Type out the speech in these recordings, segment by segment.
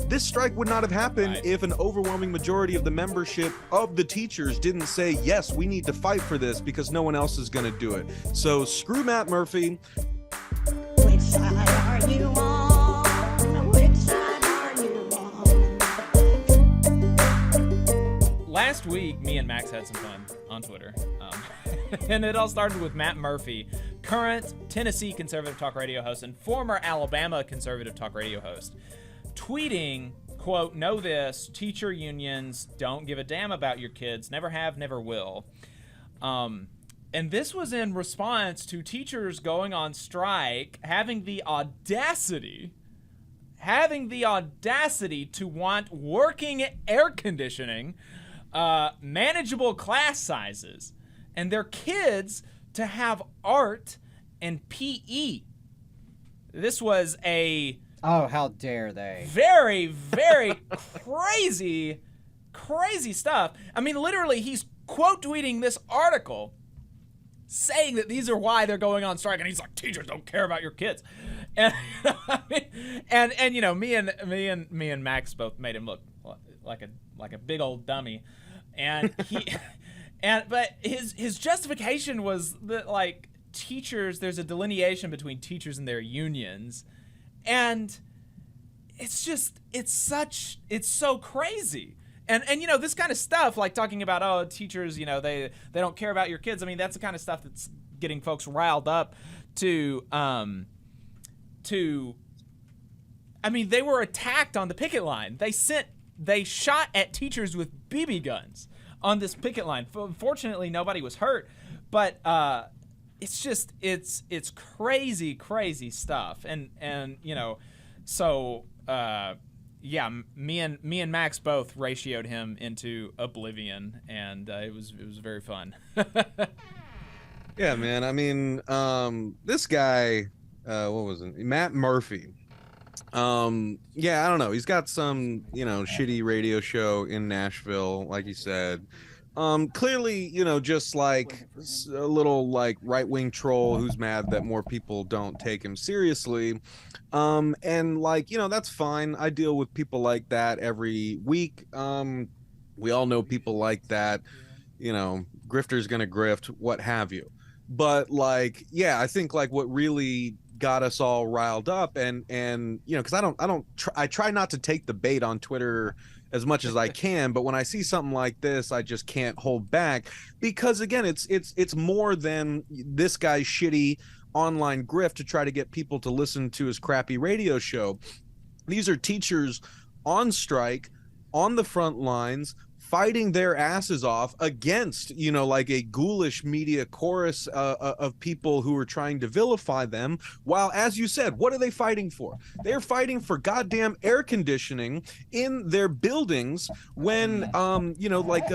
This strike would not have happened Right. if an overwhelming majority of the membership of the teachers didn't say, yes, we need to fight for this because no one else is going to do it. So screw Matt Murphy. Which side are you on? Which side are you on? Last week, me and Max had some fun on Twitter. And it all started with Matt Murphy, current Tennessee conservative talk radio host and former Alabama conservative talk radio host, tweeting, quote, "Know this, teacher unions don't give a damn about your kids, never have, never will." And this was in response to teachers going on strike, having the audacity to want working air conditioning, manageable class sizes, and their kids to have art and PE. This was a Oh, how dare they? very, very crazy stuff. I mean, literally, he's quote tweeting this article saying that these are why they're going on strike, and he's like, teachers don't care about your kids. And and you know, me and Max both made him look like a big old dummy. And but his justification was that, like, teachers, there's a delineation between teachers and their unions, and it's so crazy. And you know, this kind of stuff, like talking about, oh, teachers, you know, they don't care about your kids. I mean, that's the kind of stuff that's getting folks riled up to I mean, they were attacked on the picket line. They shot at teachers with BB guns on this picket line. Fortunately, nobody was hurt, but it's crazy stuff. And you know, so yeah, me and Max both ratioed him into oblivion, and it was very fun. Yeah, man. I mean, this guy, what was it? Matt Murphy. Yeah, I don't know. He's got some, you know, shitty radio show in Nashville, like you said. Clearly, you know, just like a little like right-wing troll who's mad that more people don't take him seriously. And like, you know, that's fine. I deal with people like that every week. We all know people like that, you know, grifter's gonna grift, what have you. But like, yeah, I think like what really got us all riled up, and you know, because I try not to take the bait on Twitter as much as I can, but when I see something like this, I just can't hold back, because again, it's more than this guy's shitty online grift to try to get people to listen to his crappy radio show. These are teachers on strike, on the front lines, fighting their asses off against, you know, like a ghoulish media chorus of people who are trying to vilify them. While, as you said, what are they fighting for? They're fighting for goddamn air conditioning in their buildings when, you know, like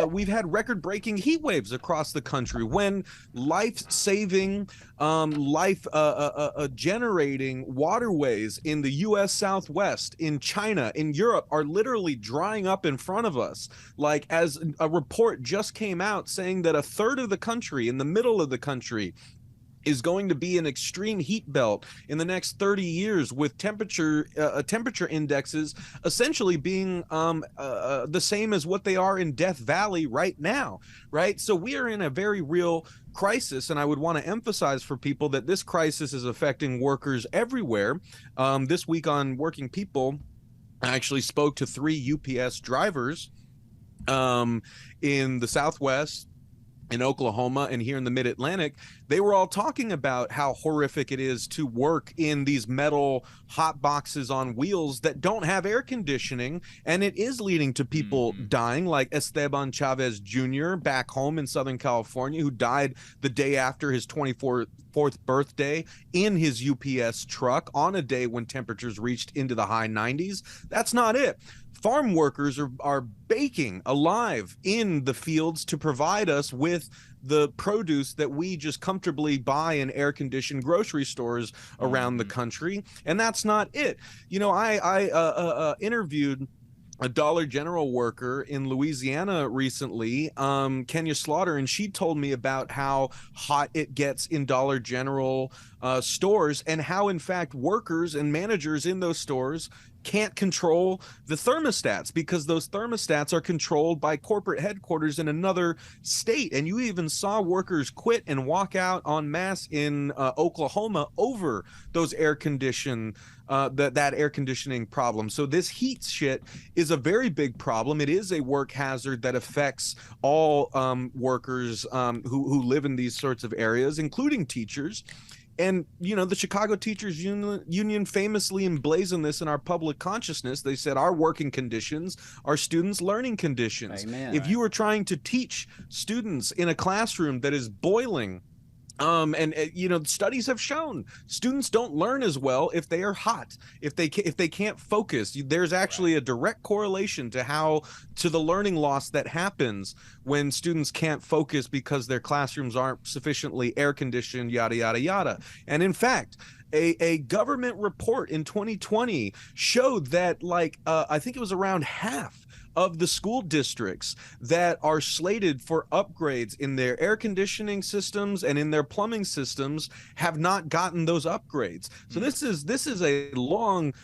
we've had record-breaking heat waves across the country, when life-saving, life-generating waterways in the U.S. Southwest, in China, in Europe are literally drying up in front of us. Like, as a report just came out saying that a third of the country, in the middle of the country, is going to be an extreme heat belt in the next 30 years, with temperature indexes essentially being the same as what they are in Death Valley right now, right? So we are in a very real crisis, and I would want to emphasize for people that this crisis is affecting workers everywhere. This week on Working People, I actually spoke to 3 UPS drivers in the Southwest, in Oklahoma, and here in the Mid-Atlantic. They were all talking about how horrific it is to work in these metal hot boxes on wheels that don't have air conditioning, and it is leading to people dying, like Esteban Chavez Jr. back home in Southern California, who died the day after his 24th birthday in his UPS truck on a day when temperatures reached into the high 90s. That's not it. Farm workers are baking alive in the fields to provide us with the produce that we just comfortably buy in air-conditioned grocery stores around the country. And that's not it. You know, I interviewed a Dollar General worker in Louisiana recently, Kenya Slaughter, and she told me about how hot it gets in Dollar General stores, and how, in fact, workers and managers in those stores can't control the thermostats because those thermostats are controlled by corporate headquarters in another state. And you even saw workers quit and walk out en masse in Oklahoma over those air conditioning problem. So this heat shit is a very big problem. It is a work hazard that affects all workers who live in these sorts of areas, including teachers. And, the Chicago Teachers Union famously emblazoned this in our public consciousness. They said our working conditions are students' learning conditions. Amen. If you are trying to teach students in a classroom that is boiling, studies have shown students don't learn as well if they are hot, if they can't focus. There's actually a direct correlation to the learning loss that happens when students can't focus because their classrooms aren't sufficiently air conditioned, yada yada yada. And in fact, a government report in 2020 showed that I think it was around half of the school districts that are slated for upgrades in their air conditioning systems and in their plumbing systems have not gotten those upgrades. So this is a long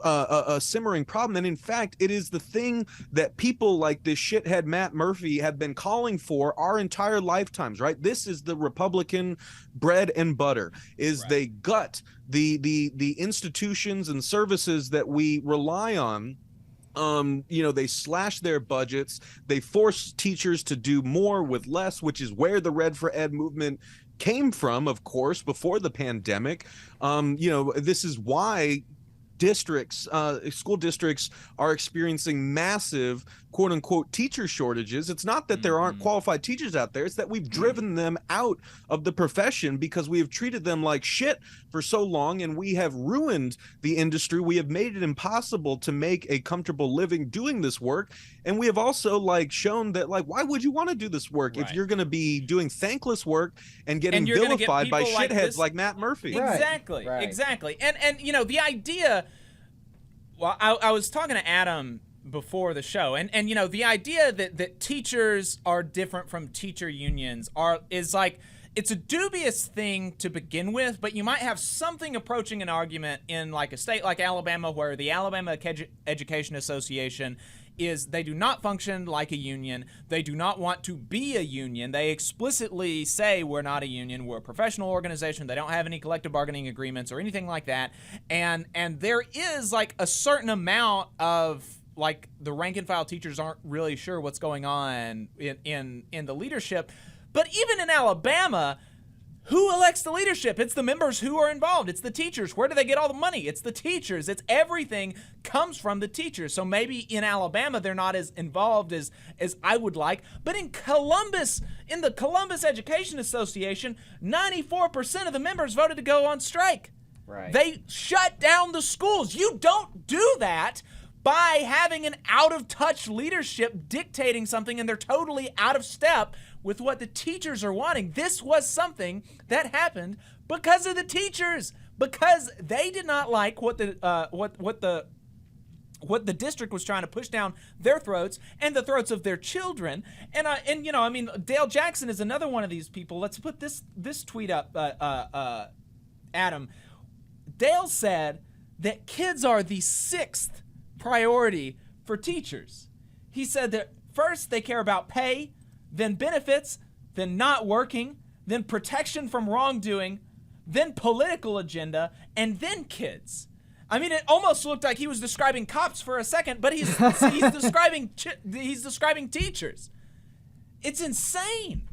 a simmering problem. And in fact, it is the thing that people like this shithead Matt Murphy have been calling for our entire lifetimes, right? This is the Republican bread and butter, is right. They gut the institutions and services that we rely on. They slash their budgets. They force teachers to do more with less, which is where the Red for Ed movement came from, of course, before the pandemic. This is why school districts are experiencing massive quote unquote teacher shortages. It's not that there aren't qualified teachers out there. It's that we've driven them out of the profession because we have treated them like shit for so long, and we have ruined the industry. We have made it impossible to make a comfortable living doing this work. And we have also shown that why would you want to do this work if you're going to be doing thankless work and getting vilified by shitheads like Matt Murphy? Exactly. Right. Exactly. And the idea, well, I was talking to Adam before the show, and the idea that teachers are different from teacher unions is it's a dubious thing to begin with, but you might have something approaching an argument in a state like Alabama, where the Alabama Education Association they do not function like a union. They do not want to be a union. They explicitly say we're not a union. We're a professional organization. They don't have any collective bargaining agreements or anything like that. And there is a certain amount of the rank and file teachers aren't really sure what's going on in the leadership. But even in Alabama, who elects the leadership? It's the members who are involved. It's the teachers. Where do they get all the money? It's the teachers. It's everything comes from the teachers. So maybe in Alabama they're not as involved as I would like. But in Columbus, in the Columbus Education Association, 94% of the members voted to go on strike. Right. They shut down the schools. You don't do that by having an out-of-touch leadership dictating something, and they're totally out of step with what the teachers are wanting. This was something that happened because of the teachers, because they did not like what the district was trying to push down their throats and the throats of their children. And Dale Jackson is another one of these people. Let's put this tweet up, Adam. Dale said that kids are the 6th priority for teachers. He said that first they care about pay, then benefits, then not working, then protection from wrongdoing, then political agenda, and then kids. I mean, it almost looked like he was describing cops for a second, but he's describing teachers. It's insane.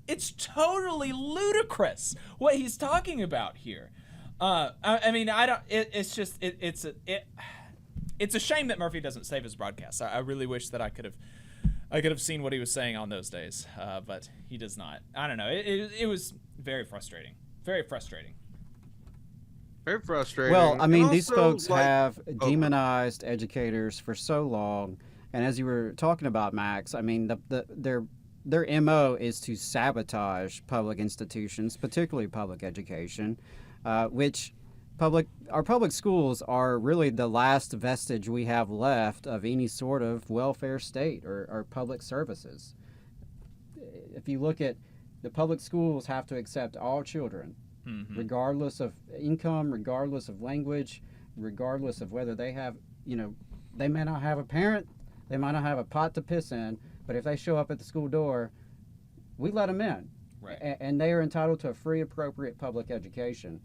It's totally ludicrous what he's talking about here. It's a shame that Murphy doesn't save his broadcasts. I really wish that I could have seen what he was saying on those days, but he does not. I don't know. It was very frustrating. Very frustrating. Very frustrating. Well, I mean, And these also, folks have demonized educators for so long, and as you were talking about, Max, I mean, their MO is to sabotage public institutions, particularly public education, which our public schools are really the last vestige we have left of any sort of welfare state or public services. If you look at the public schools, have to accept all children, regardless of income, regardless of language, regardless of whether they have you know, they may not have a parent, they might not have a pot to piss in, but if they show up at the school door, we let them in. Right. And they are entitled to a free, appropriate public education.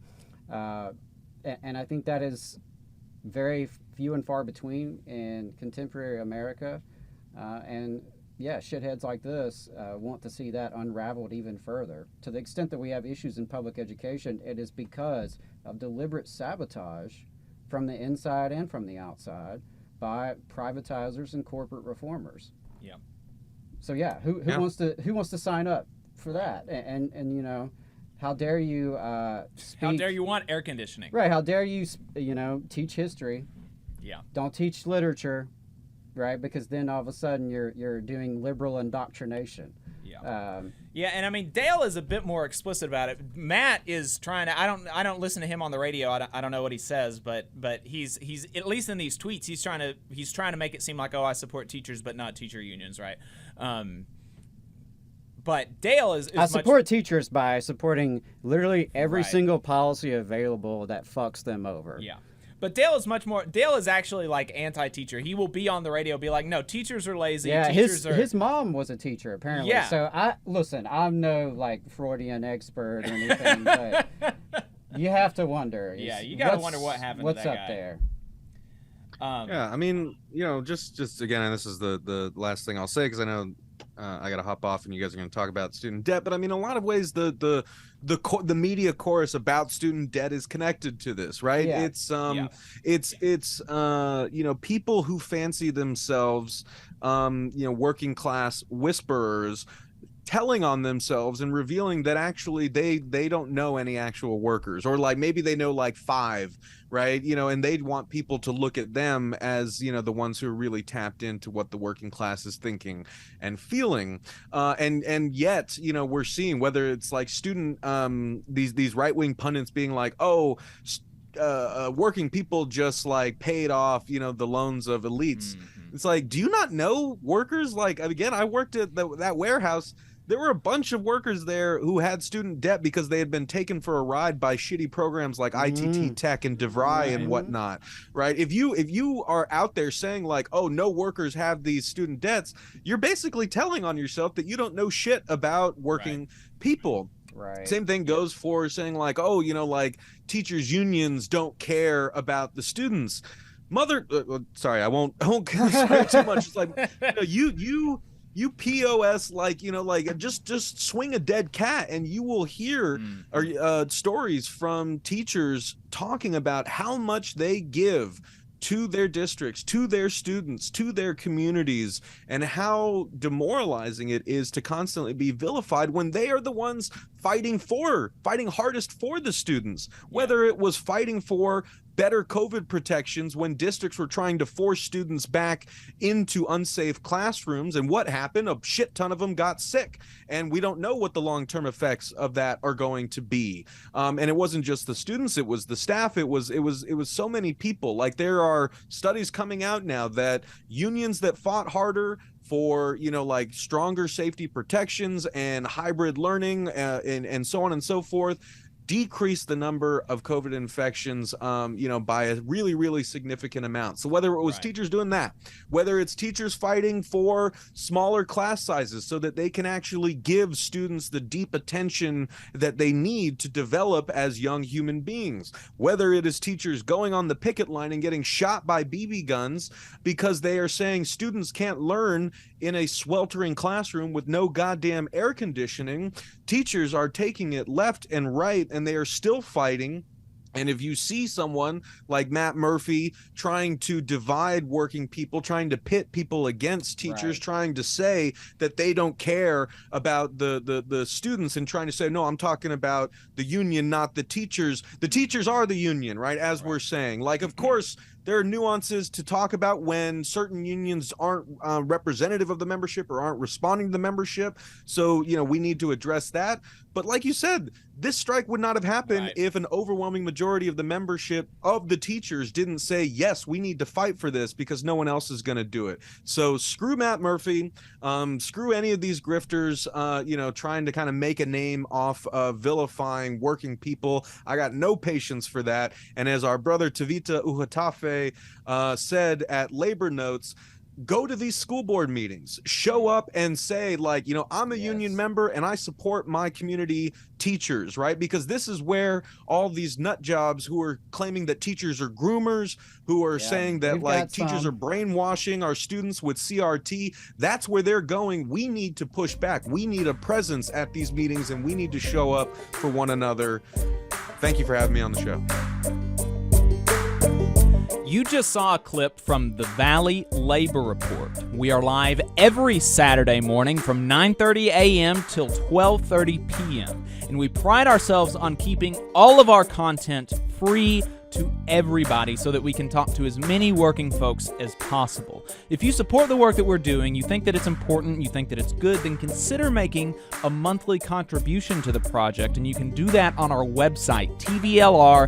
And I think that is very few and far between in contemporary America. And yeah, shitheads like this want to see that unraveled even further. To the extent that we have issues in public education, it is because of deliberate sabotage from the inside and from the outside by privatizers and corporate reformers. Yeah. So yeah, who wants to sign up for that? And you know, how dare you speak? How dare you want air conditioning? Right. How dare you teach history? Yeah. Don't teach literature, right? Because then all of a sudden you're doing liberal indoctrination. Yeah. Yeah, and I mean Dale is a bit more explicit about it. Matt is trying to. I don't listen to him on the radio. I don't know what he says, but he's at least in these tweets he's trying to make it seem like, oh, I support teachers but not teacher unions, right? But Dale is I support teachers by supporting literally every Right. single policy available that fucks them over. Yeah. But Dale is actually like anti-teacher. He will be on the radio, be like, no, teachers are lazy. Yeah, teachers his mom was a teacher apparently. Yeah. So I'm no like Freudian expert or anything, but you have to wonder. Yeah, you gotta wonder what happened to What's that up guy. there? Yeah, I mean, just again, and this is the last thing I'll say because I know I got to hop off and you guys are going to talk about student debt. But I mean, a lot of ways, the media chorus about student debt is connected to this, right? Yeah. It's people who fancy themselves, working class whisperers, telling on themselves and revealing that actually they don't know any actual workers, or like maybe they know like 5, right? And they'd want people to look at them as the ones who are really tapped into what the working class is thinking and feeling, and yet we're seeing whether it's like student these right-wing pundits being like, oh, working people just like paid off the loans of elites. It's like, do you not know workers? Like, again, I worked at that warehouse. There were a bunch of workers there who had student debt because they had been taken for a ride by shitty programs like ITT Tech and DeVry and whatnot, right? If you are out there saying like, oh, no workers have these student debts, you're basically telling on yourself that you don't know shit about working people. Right. Same thing goes for saying like, oh, like teachers unions don't care about the students. Sorry, I won't swear too much. It's like, you POS like just swing a dead cat and you will hear stories from teachers talking about how much they give to their districts, to their students, to their communities, and how demoralizing it is to constantly be vilified when they are the ones fighting hardest for the students, whether it was fighting for better COVID protections when districts were trying to force students back into unsafe classrooms. And what happened? A shit ton of them got sick. And we don't know what the long-term effects of that are going to be. And it wasn't just the students, it was the staff, it was so many people. Like, there are studies coming out now that unions that fought harder for like stronger safety protections and hybrid learning and so on and so forth decrease the number of COVID infections, by a really, really significant amount. So whether it was teachers doing that, whether it's teachers fighting for smaller class sizes so that they can actually give students the deep attention that they need to develop as young human beings, whether it is teachers going on the picket line and getting shot by BB guns because they are saying students can't learn in a sweltering classroom with no goddamn air conditioning, teachers are taking it left and right, and they are still fighting. And if you see someone like Matt Murphy trying to divide working people, trying to pit people against teachers, trying to say that they don't care about the students and trying to say, no, I'm talking about the union, not the teachers. The teachers are the union, right? As we're saying, like, of course, there are nuances to talk about when certain unions aren't representative of the membership or aren't responding to the membership. So, we need to address that. But like you said, this strike would not have happened if an overwhelming majority of the membership of the teachers didn't say, yes, we need to fight for this because no one else is going to do it. So screw Matt Murphy, screw any of these grifters, trying to kind of make a name off of vilifying working people. I got no patience for that. And as our brother Tavita Uhatafe said at Labor Notes, go to these school board meetings, show up and say, like, I'm a union member and I support my community teachers, right? Because this is where all these nut jobs who are claiming that teachers are groomers, who are saying that like teachers are brainwashing our students with CRT, that's where they're going. We need to push back. We need a presence at these meetings and we need to show up for one another. Thank you for having me on the show. You just saw a clip from the Valley Labor Report. We are live every Saturday morning from 9:30 a.m. till 12:30 p.m. And we pride ourselves on keeping all of our content free to everybody so that we can talk to as many working folks as possible. If you support the work that we're doing, you think that it's important, you think that it's good, then consider making a monthly contribution to the project, and you can do that on our website, tvlr.fm.